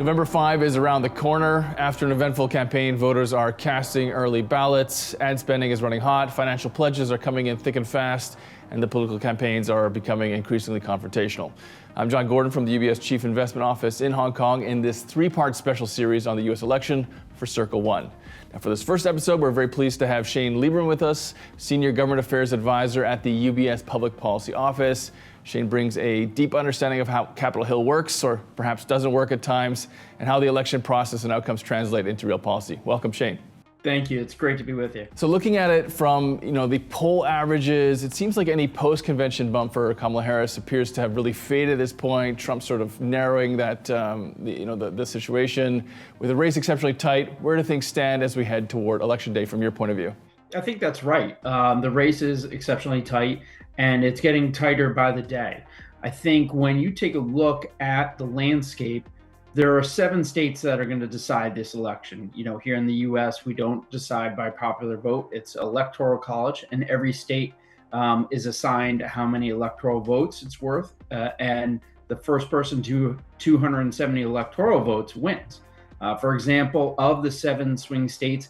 November 5 is around the corner. After an eventful campaign, voters are casting early ballots. Ad spending is running hot. Financial pledges are coming in thick and fast, and the political campaigns are becoming increasingly confrontational. I'm Jon Gordon from the UBS Chief Investment Office in Hong Kong in this three-part special series on the U.S. election for Circle One. Now, for this first episode, we're very pleased to have Shane Lieberman with us, Senior Government Affairs Advisor at the UBS Public Policy Office. Shane brings a deep understanding of how Capitol Hill works, or perhaps doesn't work at times, and how the election process and outcomes translate into real policy. Welcome, Shane. Thank you. It's great to be with you. So looking at it from the poll averages, it seems like any post-convention bump for Kamala Harris appears to have really faded at this point. Trump sort of narrowing that the situation. With the race exceptionally tight, where do things stand as we head toward Election Day from your point of view? I think that's right. The race is exceptionally tight, and it's getting tighter by the day. I think when you take a look at the landscape, there are 7 states that are going to decide this election. Here in the U.S., we don't decide by popular vote. It's electoral college, and every state is assigned how many electoral votes it's worth. And the first person to 270 electoral votes wins. For example, of the 7 swing states,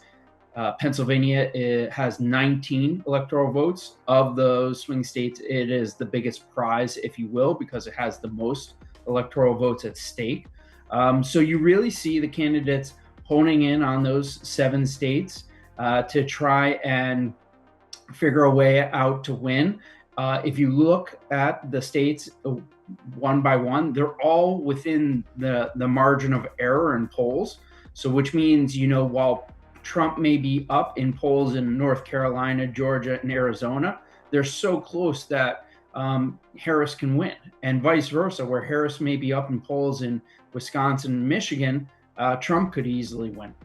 Pennsylvania has 19 electoral votes. Of those swing states, it is the biggest prize, if you will, because it has the most electoral votes at stake. So you really see the candidates honing in on those 7 states to try and figure a way out to win. If you look at the states one by one, they're all within the margin of error in polls. So which means, while Trump may be up in polls in North Carolina, Georgia, and Arizona, they're so close that Harris can win, and vice versa, where Harris may be up in polls in Wisconsin and Michigan, Trump could easily win.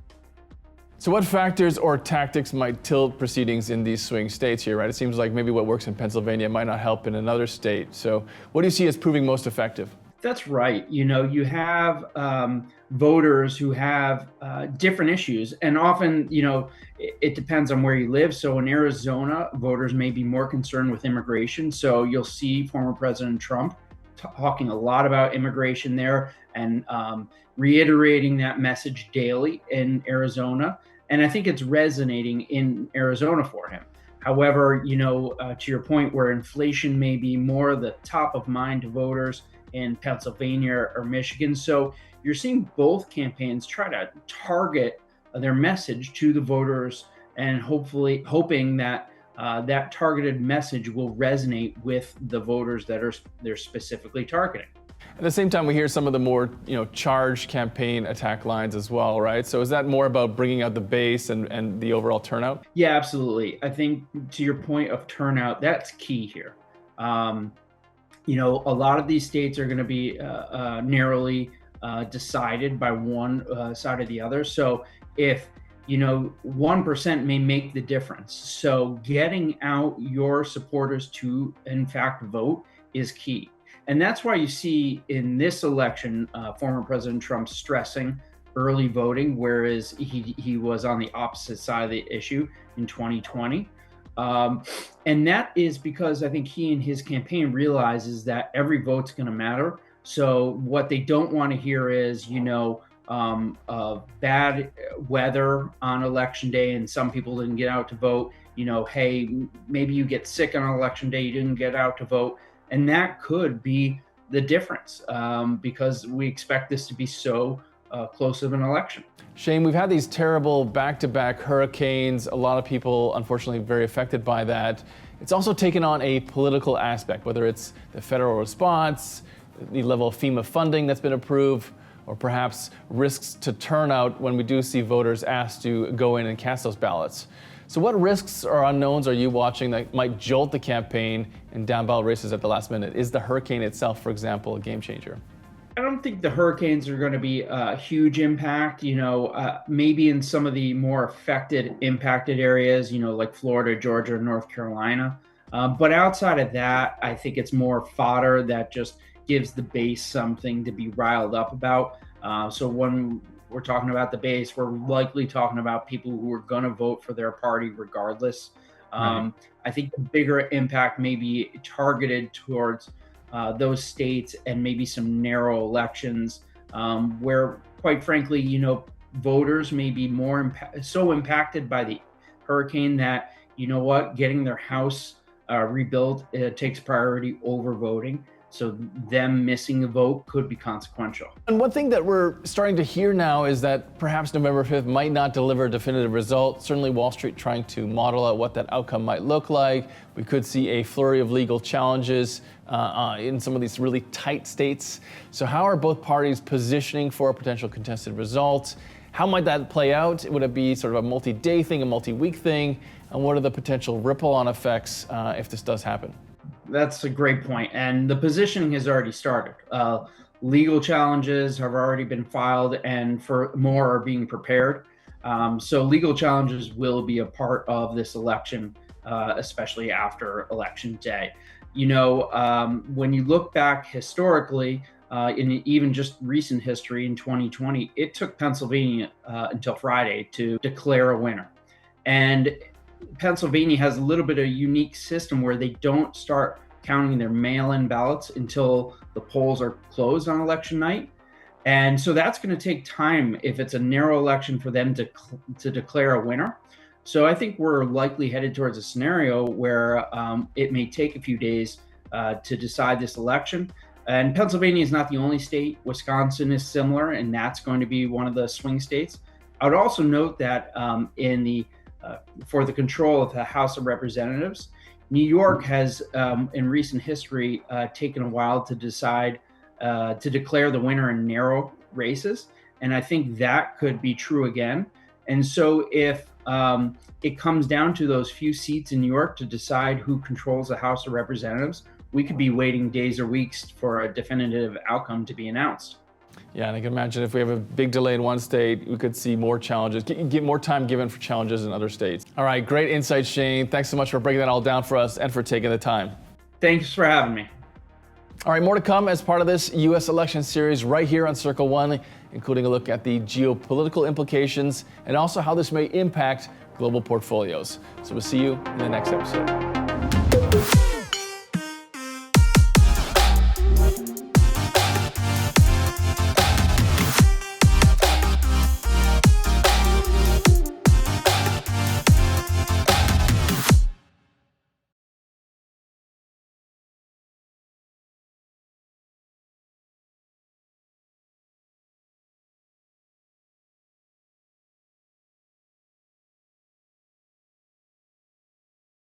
So what factors or tactics might tilt proceedings in these swing states here, right? It seems like maybe what works in Pennsylvania might not help in another state. So what do you see as proving most effective? That's right. You have voters who have different issues, and often, it depends on where you live. So in Arizona, voters may be more concerned with immigration. So you'll see former President Trump talking a lot about immigration there and reiterating that message daily in Arizona. And I think it's resonating in Arizona for him. However, to your point, where inflation may be more the top of mind to voters in Pennsylvania or Michigan. So you're seeing both campaigns try to target their message to the voters, and hoping that that targeted message will resonate with the voters that they're specifically targeting. At the same time, we hear some of the more charged campaign attack lines as well, right? So is that more about bringing out the base and the overall turnout? Yeah, absolutely. I think to your point of turnout, that's key here. A lot of these states are going to be narrowly decided by one side or the other. So if 1% may make the difference. So getting out your supporters to, in fact, vote is key. And that's why you see in this election, former President Trump stressing early voting, whereas he was on the opposite side of the issue in 2020. And that is because I think he and his campaign realizes that every vote's going to matter. So what they don't want to hear is, bad weather on election day and some people didn't get out to vote. Hey, maybe you get sick on election day, you didn't get out to vote. And that could be the difference because we expect this to be so close of an election. Shane, we've had these terrible back-to-back hurricanes. A lot of people, unfortunately, very affected by that. It's also taken on a political aspect, whether it's the federal response, the level of FEMA funding that's been approved, or perhaps risks to turnout when we do see voters asked to go in and cast those ballots. So what risks or unknowns are you watching that might jolt the campaign in down ballot races at the last minute? Is the hurricane itself, for example, a game changer? I don't think the hurricanes are going to be a huge impact, maybe in some of the more impacted areas, like Florida, Georgia, North Carolina. But outside of that, I think it's more fodder that just gives the base something to be riled up about. So when we're talking about the base, we're likely talking about people who are going to vote for their party regardless. Right. I think the bigger impact may be targeted towards those states and maybe some narrow elections where quite frankly, voters may be so impacted by the hurricane that, getting their house rebuilt takes priority over voting. So them missing a vote could be consequential. And one thing that we're starting to hear now is that perhaps November 5th might not deliver a definitive result. Certainly Wall Street trying to model out what that outcome might look like. We could see a flurry of legal challenges in some of these really tight states. So how are both parties positioning for a potential contested result? How might that play out? Would it be sort of a multi-day thing, a multi-week thing? And what are the potential ripple-on effects if this does happen? That's a great point. And the positioning has already started. Legal challenges have already been filed, and for more are being prepared. So legal challenges will be a part of this election, especially after Election Day. When you look back historically, in even just recent history in 2020, it took Pennsylvania until Friday to declare a winner. And Pennsylvania has a little bit of a unique system where they don't start counting their mail-in ballots until the polls are closed on election night. And so that's going to take time if it's a narrow election for them to declare a winner. So I think we're likely headed towards a scenario where it may take a few days to decide this election. And Pennsylvania is not the only state. Wisconsin is similar, and that's going to be one of the swing states. I would also note that for the control of the House of Representatives, New York has, in recent history, taken a while to decide to declare the winner in narrow races. And I think that could be true again. And so if it comes down to those few seats in New York to decide who controls the House of Representatives, we could be waiting days or weeks for a definitive outcome to be announced. Yeah, and I can imagine if we have a big delay in one state, we could see more challenges, get more time given for challenges in other states. All right, great insight, Shane. Thanks so much for breaking that all down for us and for taking the time. Thanks for having me. All right, more to come as part of this U.S. election series right here on Circle One, including a look at the geopolitical implications and also how this may impact global portfolios. So we'll see you in the next episode.